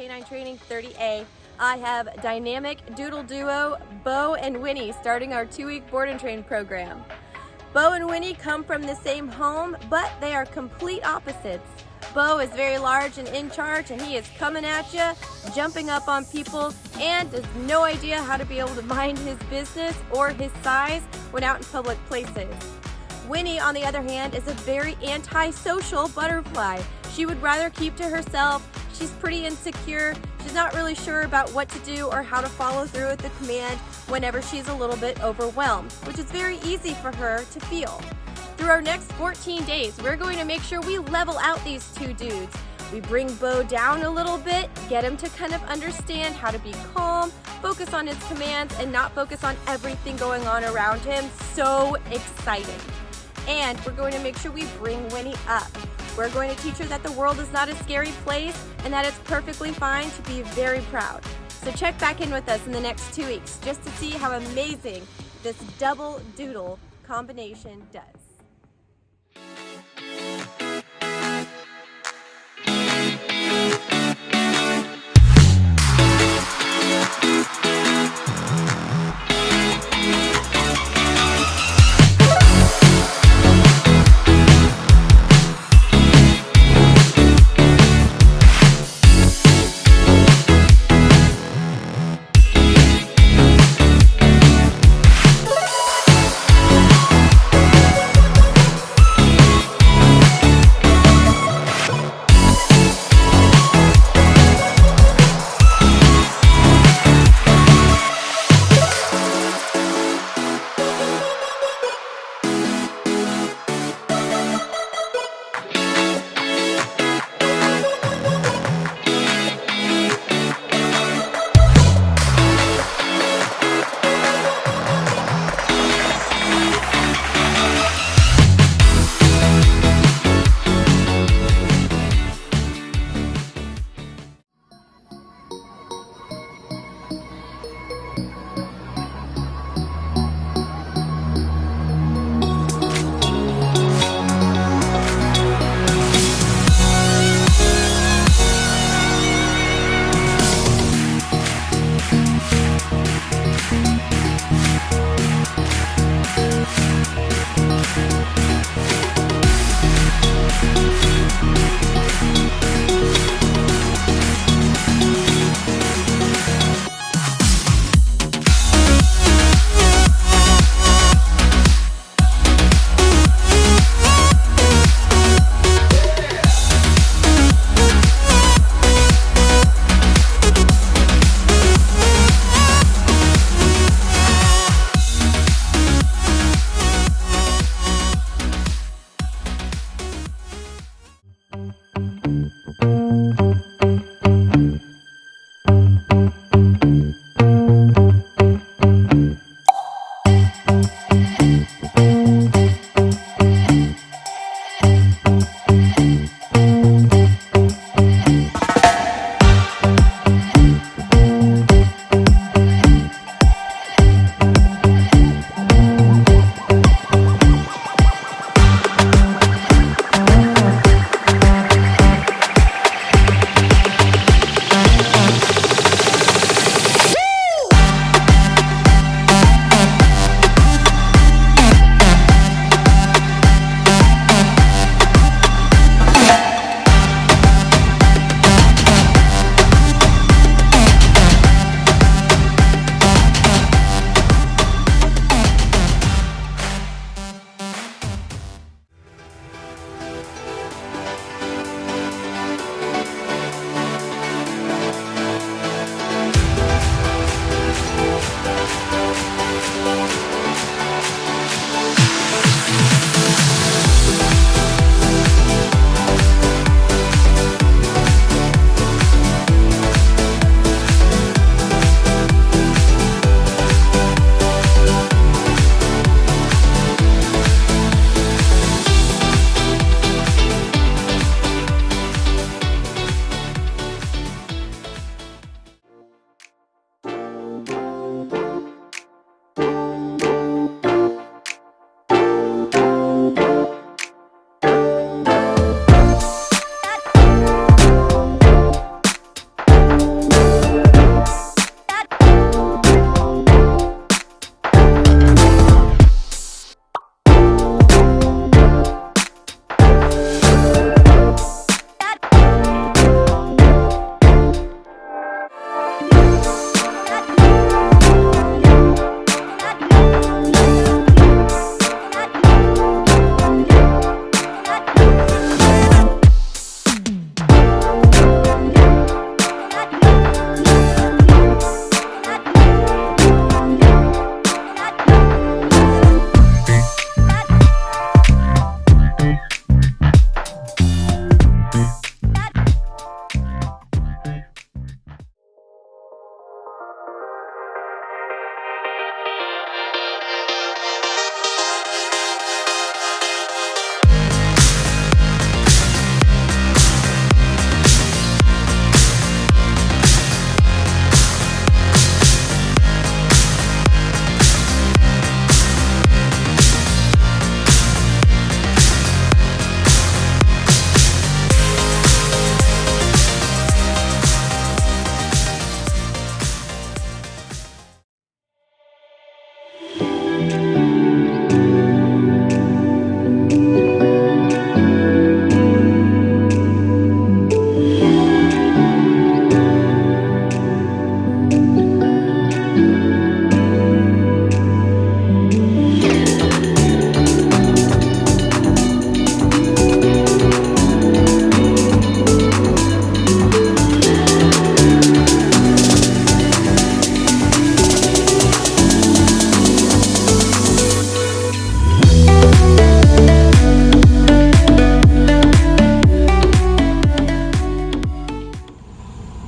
K9 Training 30A. I have dynamic doodle duo Beau and Winnie starting our 2-week board and train program. Beau and Winnie come from the same home, but they are complete opposites. Beau is very large and in charge, and he is coming at you, jumping up on people, and has no idea how to be able to mind his business or his size when out in public places. Winnie, on the other hand, is a very antisocial butterfly. She would rather keep to herself. She's pretty insecure. She's not really sure about what to do or how to follow through with the command whenever she's a little bit overwhelmed, which is very easy for her to feel. Through our next 14 days, we're going to make sure we level out these two dudes. We bring Beau down a little bit, get him to kind of understand how to be calm, focus on his commands, and not focus on everything going on around him. So exciting. And we're going to make sure we bring Winnie up. We're going to teach her that the world is not a scary place and that it's perfectly fine to be very proud. So check back in with us in the next 2 weeks just to see how amazing this double doodle combination does.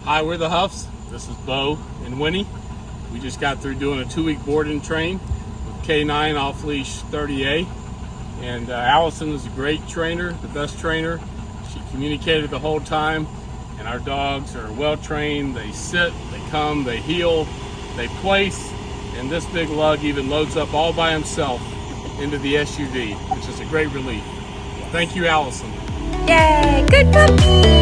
Hi, we're the Huffs. This is Beau and Winnie. We just got through doing a 2-week board and train with K9 Off Leash 30A. And Allison is a great trainer, the best trainer. She communicated the whole time. And our dogs are well trained. They sit, they come, they heel, they place. And this big lug even loads up all by himself into the SUV, which is a great relief. Thank you, Allison. Yay, good puppy!